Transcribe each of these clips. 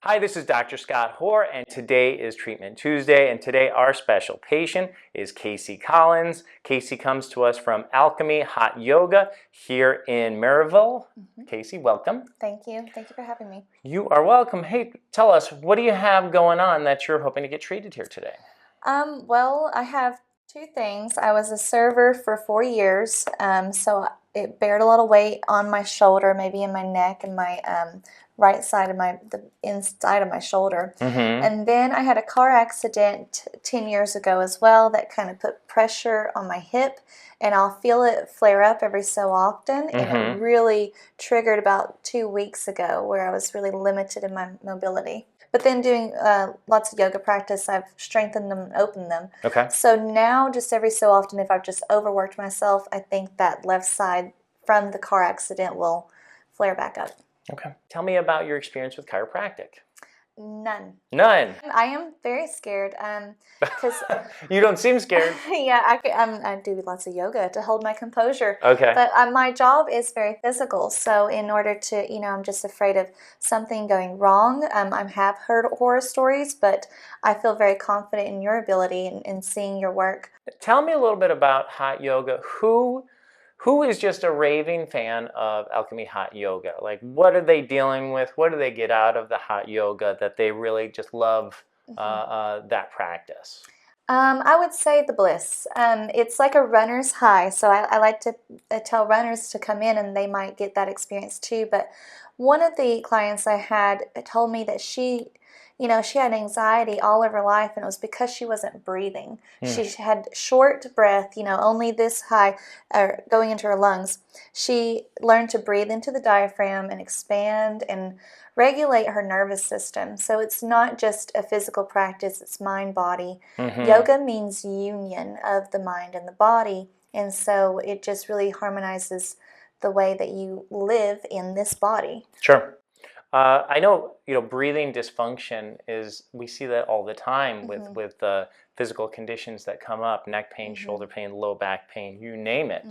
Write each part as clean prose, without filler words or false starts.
Hi, this is Dr. Scott Hoar, and today is Treatment Tuesday, and today our special patient is Casey Collins. Casey comes to us from Alchemy Hot Yoga here in Maryville. Casey, welcome. Thank you. Thank you for having me. You are welcome. Hey, tell us, what do you have going on that you're hoping to get treated here today? Well, I have two things. I was a server for 4 years, so it bared a lot of weight on my shoulder, maybe in my neck and my right side of the inside of my shoulder. And then I had a car accident 10 years ago as well that kind of put pressure on my hip, and I'll feel it flare up every so often. And it really triggered about 2 weeks ago where I was really limited in my mobility. But then doing lots of yoga practice, I've strengthened them and opened them. Okay. So now just every so often, if I've just overworked myself, I think that left side from the car accident will flare back up. Okay. Tell me about your experience with chiropractic. None. None? I am very scared because You don't seem scared. yeah, I do lots of yoga to hold my composure. Okay. But my job is very physical, so in order to, I'm just afraid of something going wrong. I have heard horror stories, but I feel very confident in your ability in seeing your work. Tell me a little bit about hot yoga. Who is just a raving fan of Alchemy Hot Yoga? Like, what are they dealing with? What do they get out of the hot yoga that they really just love that practice? I would say the bliss. It's like a runner's high, so I like to tell runners to come in and they might get that experience too. But one of the clients I had told me that she had anxiety all of her life, and it was because she wasn't breathing. She had short breath, only this high going into her lungs. She learned to breathe into the diaphragm and expand and regulate her nervous system. So it's not just a physical practice, it's mind-body. Yoga means union of the mind and the body, and so it just really harmonizes the way that you live in this body. Sure. I know, breathing dysfunction we see that all the time with physical conditions that come up, neck pain, shoulder pain, low back pain, you name it.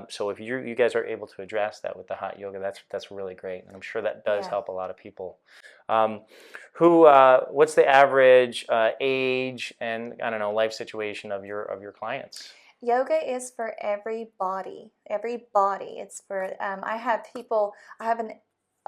So if you guys are able to address that with the hot yoga, that's really great. And I'm sure that does help a lot of people. What's the average age and, I don't know, life situation of your clients? Yoga is for every body. It's for, I have an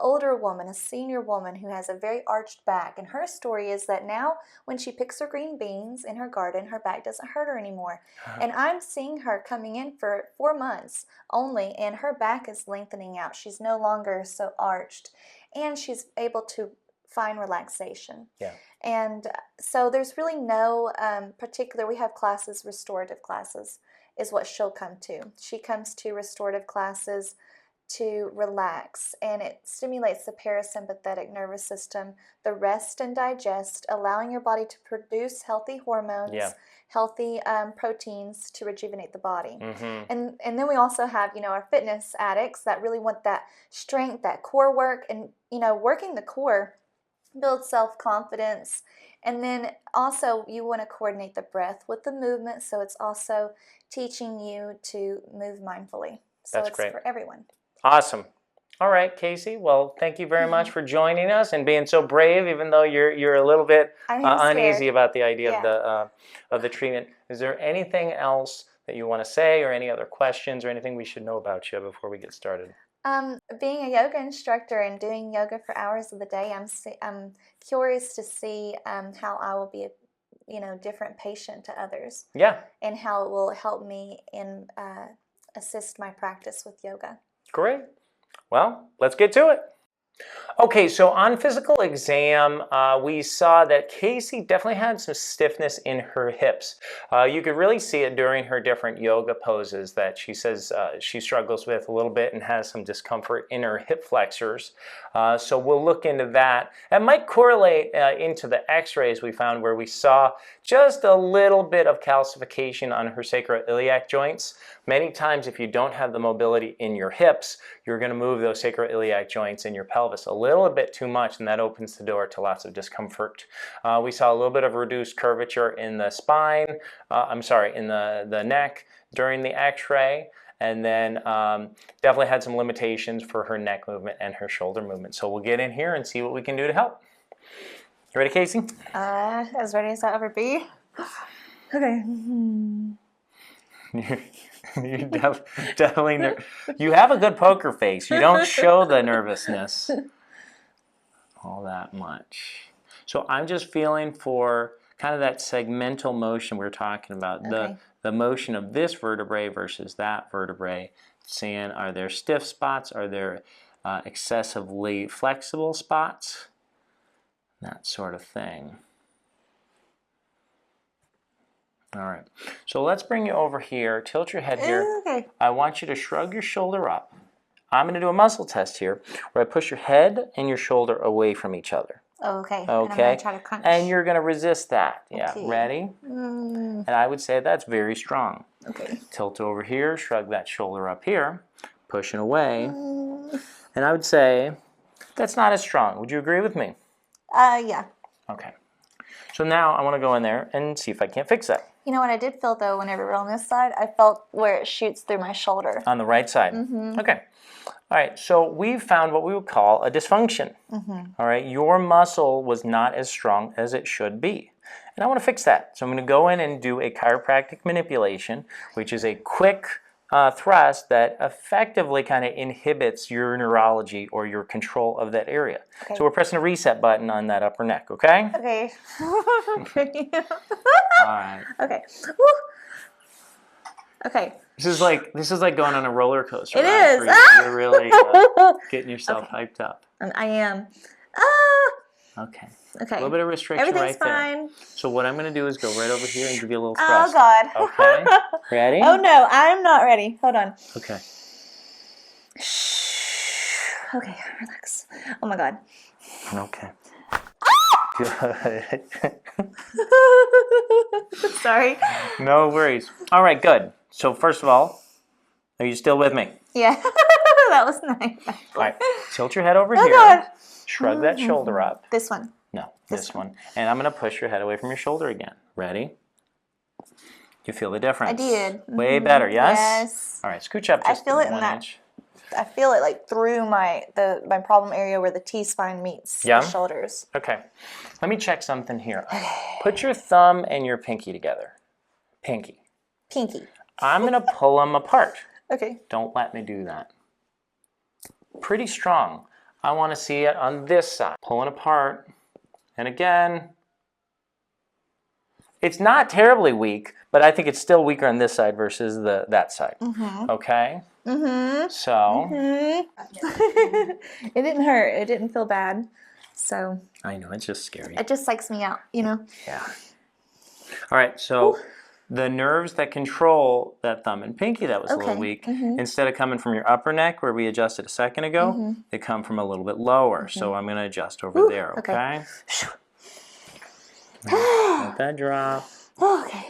older woman, a senior woman who has a very arched back, and her story is that now when she picks her green beans in her garden, her back doesn't hurt her anymore. And I'm seeing her coming in for 4 months only, and her back is lengthening out. She's no longer so arched, and she's able to find relaxation. Yeah. And so there's really no particular, we have classes, restorative classes is what she'll come to. She comes to restorative classes to relax, and it stimulates the parasympathetic nervous system, the rest and digest, allowing your body to produce healthy hormones, healthy proteins to rejuvenate the body. And then we also have, our fitness addicts that really want that strength, that core work, and, working the core builds self-confidence. And then also you want to coordinate the breath with the movement, so it's also teaching you to move mindfully. So it's great for everyone. Awesome. All right, Casey. Well, thank you very much for joining us and being so brave, even though you're a little bit uneasy about the idea of the treatment. Is there anything else that you want to say, or any other questions, or anything we should know about you before we get started? Being a yoga instructor and doing yoga for hours of the day, I'm curious to see how I will be a different patient to others. Yeah. And how it will help me assist my practice with yoga. Great. Well, let's get to it. Okay, so on physical exam, we saw that Casey definitely had some stiffness in her hips. You could really see it during her different yoga poses that she says she struggles with a little bit and has some discomfort in her hip flexors. So we'll look into that. That might correlate into the x-rays we found, where we saw just a little bit of calcification on her sacroiliac joints. Many times, if you don't have the mobility in your hips, you're going to move those sacroiliac joints in your pelvis a little bit too much, and that opens the door to lots of discomfort. We saw a little bit of reduced curvature in the spine, in the neck during the x-ray, and then definitely had some limitations for her neck movement and her shoulder movement. So we'll get in here and see what we can do to help. You ready, Casey? As ready as I'll ever be. Okay. You definitely you have a good poker face. You don't show the nervousness all that much. So I'm just feeling for kind of that segmental motion we were talking about, the motion of this vertebrae versus that vertebrae. Seeing, are there stiff spots? Are there excessively flexible spots? That sort of thing. All right, so let's bring you over here. Tilt your head here. Okay. I want you to shrug your shoulder up. I'm going to do a muscle test here where I push your head and your shoulder away from each other. Okay. And Okay. I'm going to try to crunch. And you're going to resist that. Yeah. Okay. Ready? And I would say that's very strong. Okay. Tilt over here. Shrug that shoulder up here. Pushing away. And I would say that's not as strong. Would you agree with me? Yeah. Okay. So now I want to go in there and see if I can't fix that. You know what I did feel though whenever we're on this side? I felt where it shoots through my shoulder. On the right side? Okay. All right, so we've found what we would call a dysfunction. All right, your muscle was not as strong as it should be. And I want to fix that. So I'm going to go in and do a chiropractic manipulation, which is a quick thrust that effectively kind of inhibits your neurology or your control of that area. Okay. So we're pressing a reset button on that upper neck, okay? Okay. Okay. All right. Okay. Woo. Okay. This is like going on a roller coaster. It ride is. for you. You're really getting yourself hyped up. I am. Okay. Okay. A little bit of restriction Everything's right there. fine. So what I'm going to do is go right over here and give you a little Oh, thrust. God. Okay. Ready? Oh, no. I'm not ready. Hold on. Okay. Shh. Okay. Relax. Oh, my God. Okay. Good. Sorry. No worries. All right, good. So first of all, are you still with me? Yeah. That was nice. All right. Tilt your head over Oh, here. God. Shrug that shoulder up. This one. No, this one. And I'm going to push your head away from your shoulder again. Ready? You feel the difference? I did. Way better, yes? Yes. All right, scooch up I just feel it in 1 that- inch. I feel it like through my problem area where the T-spine meets Yeah? the shoulders. Okay. Let me check something here. Put your thumb and your pinky together. Pinky. Pinky. I'm going to pull them apart. Okay. Don't let me do that. Pretty strong. I want to see it on this side. Pulling apart. And again. It's not terribly weak, but I think it's still weaker on this side versus that side. Okay? So. It didn't hurt. It didn't feel bad. So. I know, it's just scary. It just psychs me out, you know? Yeah. All right, so the nerves that control that thumb and pinky that was a little weak, instead of coming from your upper neck where we adjusted a second ago, they come from a little bit lower. So I'm going to adjust over there, okay? Let that drop. Okay.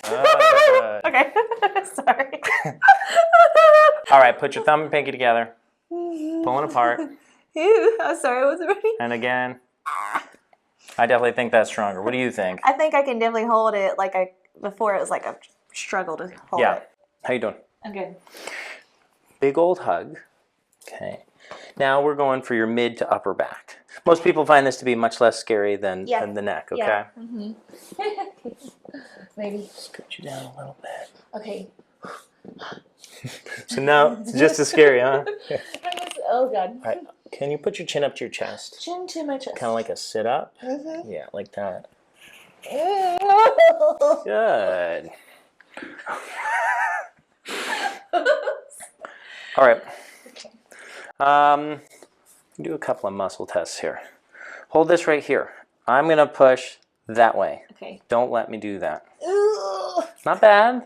Good. Okay. Sorry. All right, put your thumb and pinky together. Pulling apart. Ew, I'm sorry, I wasn't ready. And again. I definitely think that's stronger. What do you think? I think I can definitely hold it like before it was like a struggle to hold it. How you doing? I'm good. Big old hug. Okay. Now we're going for your mid to upper back. Most people find this to be much less scary than the neck, okay? Yeah. Maybe. Scoot you down a little bit. Okay. So now it's just as scary, huh? Oh, God. All right. Can you put your chin up to your chest? Chin to my chest. Kind of like a sit up? Yeah, like that. Mm-hmm. Good. All right. Do a couple of muscle tests here. Hold this right here. I'm going to push that way. Okay. Don't let me do that. Ooh. Not bad.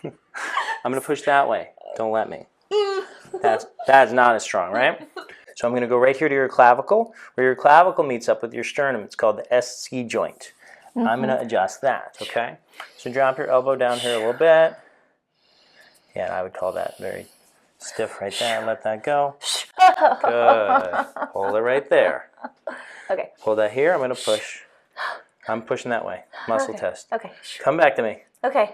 I'm going to push that way. Don't let me. That's not as strong, right? So I'm going to go right here to your clavicle, where your clavicle meets up with your sternum. It's called the SC joint. I'm going to adjust that, okay? So drop your elbow down here a little bit. Yeah, I would call that very stiff right there. Let that go. Good. Hold it right there. Okay. Hold that here. I'm going to push. I'm pushing that way. Muscle test. Okay. Come back to me. Okay.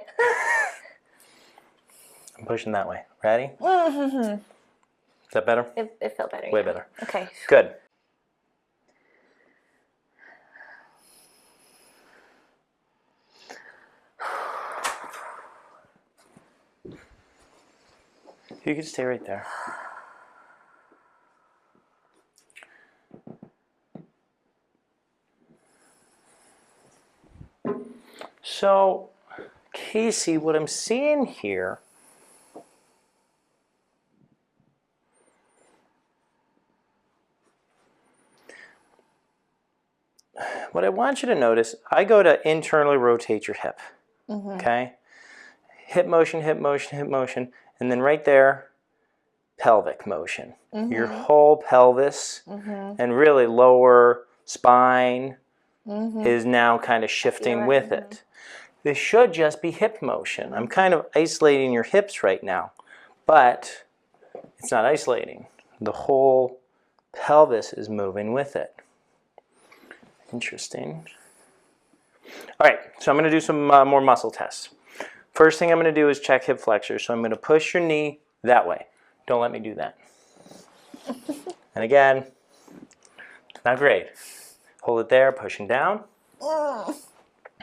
I'm pushing that way. Ready? Is that better? It felt better. Way yeah. better. Okay. Good. You can stay right there. So, Casey, what I'm seeing here what I want you to notice, I go to internally rotate your hip, okay? Hip motion, hip motion, hip motion, and then right there, pelvic motion. Your whole pelvis and really lower spine is now kind of shifting with it. This should just be hip motion. I'm kind of isolating your hips right now, but it's not isolating. The whole pelvis is moving with it. Interesting. All right, so I'm going to do some more muscle tests. First thing I'm going to do is check hip flexors. So I'm going to push your knee that way. Don't let me do that. And again, not great. Hold it there, pushing down.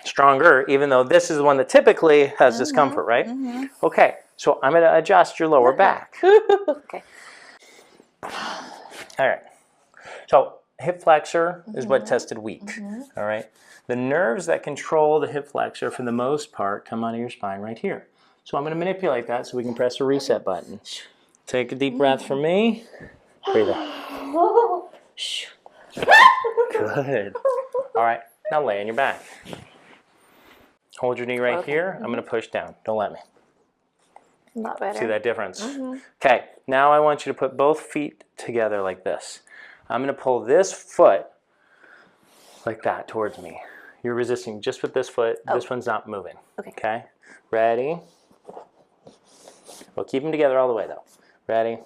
Stronger, even though this is the one that typically has discomfort, right? Okay, so I'm going to adjust your lower back. Okay. All right. So hip flexor is what tested weak. All right. The nerves that control the hip flexor, for the most part, come out of your spine right here. So I'm going to manipulate that so we can press the reset button. Take a deep breath for me. Breathe out. Good. All right. Now lay on your back. Hold your knee right here. I'm going to push down. Don't let me. Not better. See that difference? Okay. Now I want you to put both feet together like this. I'm going to pull this foot like that towards me. You're resisting just with this foot. This one's not moving. Okay. Ready? We'll keep them together all the way though. Ready?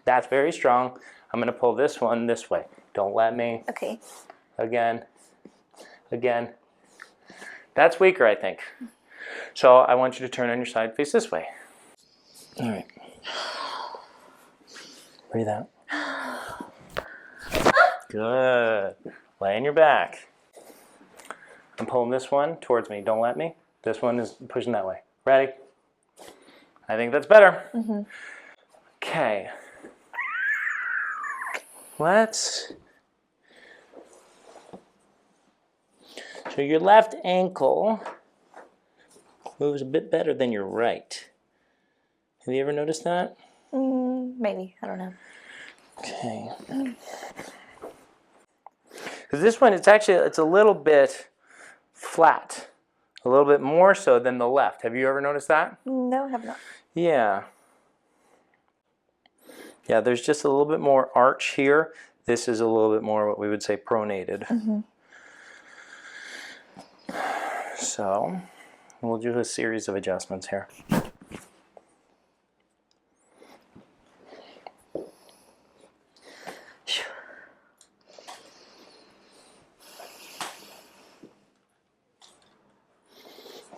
That's very strong. I'm going to pull this one this way. Don't let me. Okay. Again. Again. That's weaker, I think. So I want you to turn on your side, face this way. All right. Breathe out. Good. Lay on your back. I'm pulling this one towards me. Don't let me. This one is pushing that way. Ready? I think that's better. Okay. So your left ankle moves a bit better than your right. Have you ever noticed that? Maybe. I don't know. Okay. Because this one, it's a little bit flat. A little bit more so than the left. Have you ever noticed that? No, I have not. Yeah. Yeah, there's just a little bit more arch here. This is a little bit more what we would say pronated. So, we'll do a series of adjustments here.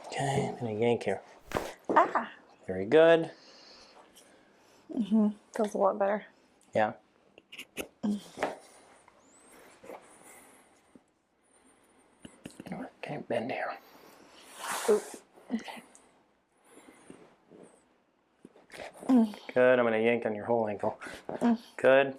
Okay, and a yank here. Very good. Feels a lot better. Yeah. Okay, bend here. Ooh. Okay. Good. I'm going to yank on your whole ankle. Good.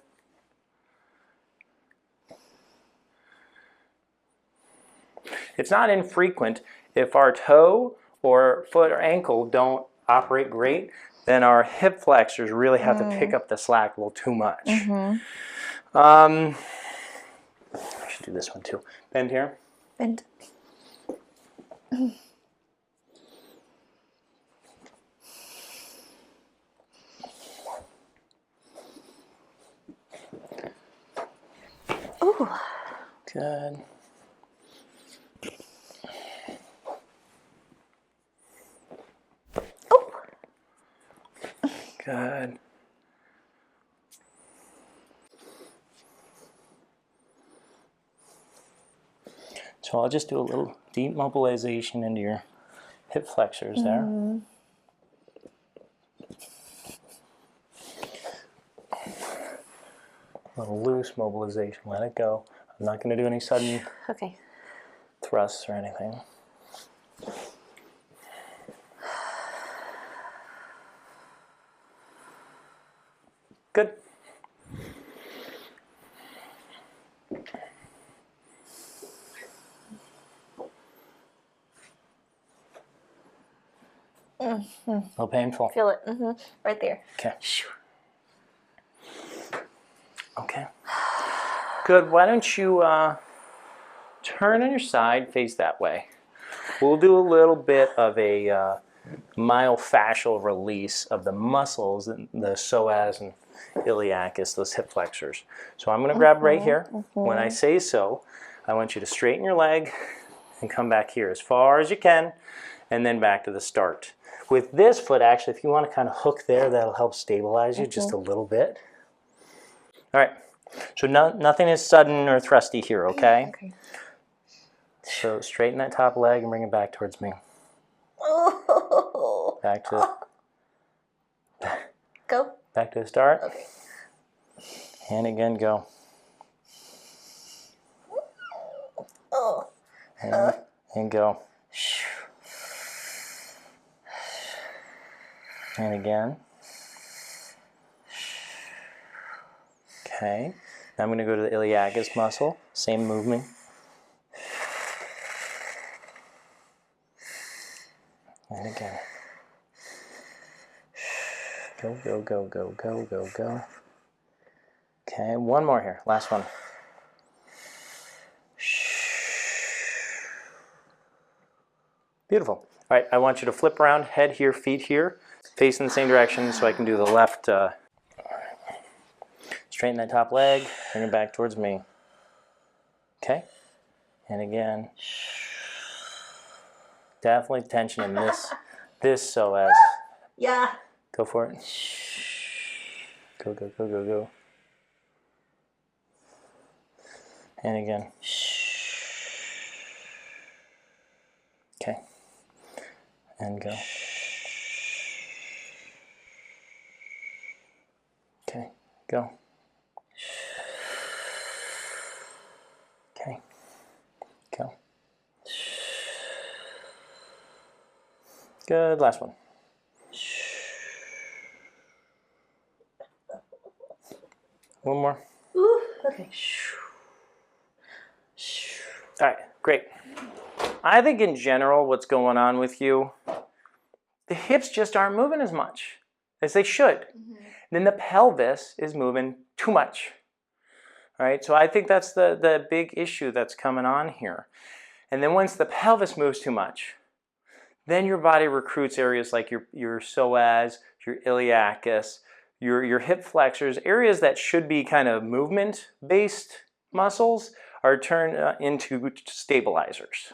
It's not infrequent if our toe or foot or ankle don't operate great, then our hip flexors really have to pick up the slack a little too much. I should do this one too. Bend here. Bend. Ooh. Good. Good. So I'll just do a little deep mobilization into your hip flexors there. A little loose mobilization, let it go. I'm not going to do any sudden thrusts or anything. A little painful. Feel it. Right there. Okay. Okay. Good. Why don't you turn on your side, face that way. We'll do a little bit of a myofascial release of the muscles, the psoas and iliacus, those hip flexors. So I'm going to grab right here. When I say so, I want you to straighten your leg and come back here as far as you can, and then back to the start. With this foot, actually, if you want to kind of hook there, that'll help stabilize you just a little bit. All right. So nothing is sudden or thrusty here, okay? Okay. So straighten that top leg and bring it back towards me. Oh. Back to Go. back to the start. Okay. And again, go. Oh. And go. And again. Okay. Now I'm going to go to the iliacus muscle. Same movement. And again. Go, go, go, go, go, go, go. Okay, one more here. Last one. Beautiful. All right, I want you to flip around, head here, feet here, face in the same direction so I can do the left. All right. Straighten that top leg, bring it back towards me. Okay, and again. Definitely tension in this psoas. Yeah. Go for it. Go, go, go, go, go. And again. Okay. And go. Okay. Go. Okay. Go. Good. Last one. One more. Ooh, okay. All right, great. I think in general what's going on with you, the hips just aren't moving as much as they should. Then the pelvis is moving too much. All right, so I think that's the big issue that's coming on here. And then once the pelvis moves too much, then your body recruits areas like your psoas, your iliacus, your hip flexors, areas that should be kind of movement-based muscles are turned into stabilizers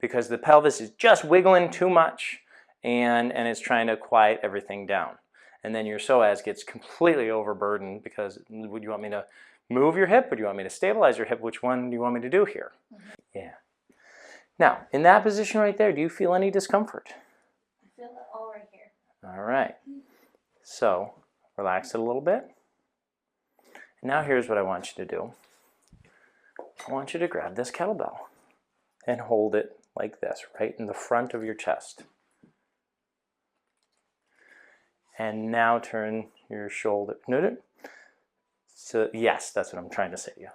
because the pelvis is just wiggling too much and it's trying to quiet everything down. And then your psoas gets completely overburdened because would you want me to move your hip? Would you want me to stabilize your hip? Which one do you want me to do here? Yeah. Now, in that position right there, do you feel any discomfort? I feel it all right here. All right. So, relax it a little bit. And now here's what I want you to do. I want you to grab this kettlebell and hold it like this, right in the front of your chest. And now turn your shoulder. No. So, yes, that's what I'm trying to say to you.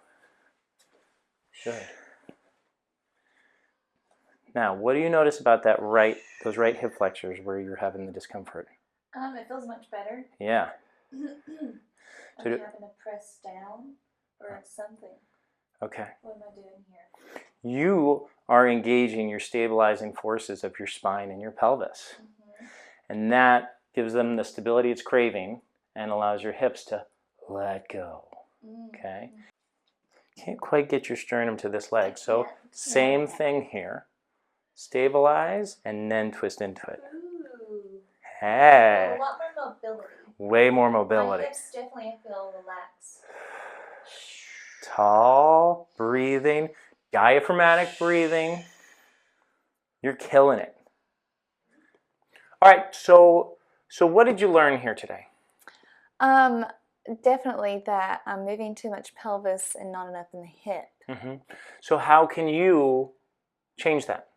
Good. Now, what do you notice about those right hip flexors where you're having the discomfort? It feels much better. Yeah. I'm having to press down or something. Okay. What am I doing here? You are engaging your stabilizing forces of your spine and your pelvis. And that gives them the stability it's craving and allows your hips to let go. Okay? Can't quite get your sternum to this leg. So same thing here. Stabilize and then twist into it. Ooh. Hey. A lot more mobility. Way more mobility. My hips definitely feel relaxed. Tall breathing, diaphragmatic breathing. You're killing it. All right, so what did you learn here today? Definitely that I'm moving too much pelvis and not enough in the hip. So how can you change that?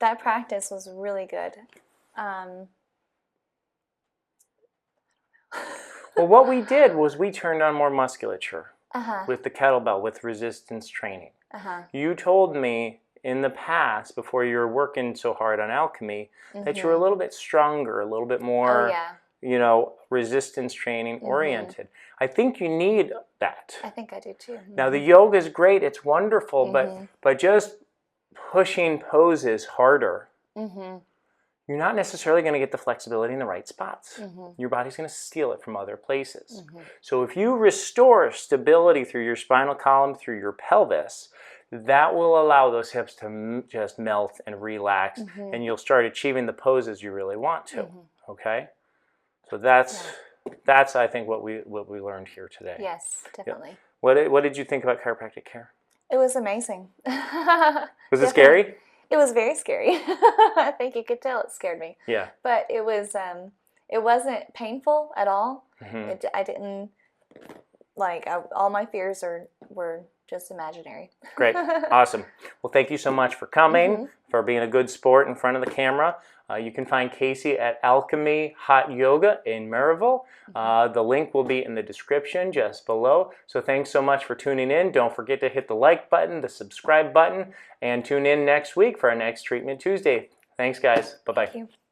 That practice was really good. Well, what we did was we turned on more musculature Uh-huh. with the kettlebell, with resistance training. Uh-huh. You told me in the past, before you were working so hard on alchemy, that you were a little bit stronger, a little bit more, Oh, yeah. you know, resistance training oriented. I think you need that. I think I do too. Now the yoga is great, it's wonderful, but just pushing poses harder, you're not necessarily going to get the flexibility in the right spots. Your body's going to steal it from other places. So if you restore stability through your spinal column, through your pelvis, that will allow those hips to just melt and relax, and you'll start achieving the poses you really want to. Okay? So that's I think what we learned here today. Yes, definitely. What did you think about chiropractic care? It was amazing. Was it scary? It was very scary. I think you could tell it scared me. Yeah. But it was it wasn't painful at all. I didn't all my fears were just imaginary. Great. Awesome. Well, thank you so much for coming, for being a good sport in front of the camera. You can find Casey at Alchemy Hot Yoga in Maryville. The link will be in the description just below. So thanks so much for tuning in. Don't forget to hit the like button, the subscribe button, and tune in next week for our next Treatment Tuesday. Thanks, guys. Bye-bye. Thank you.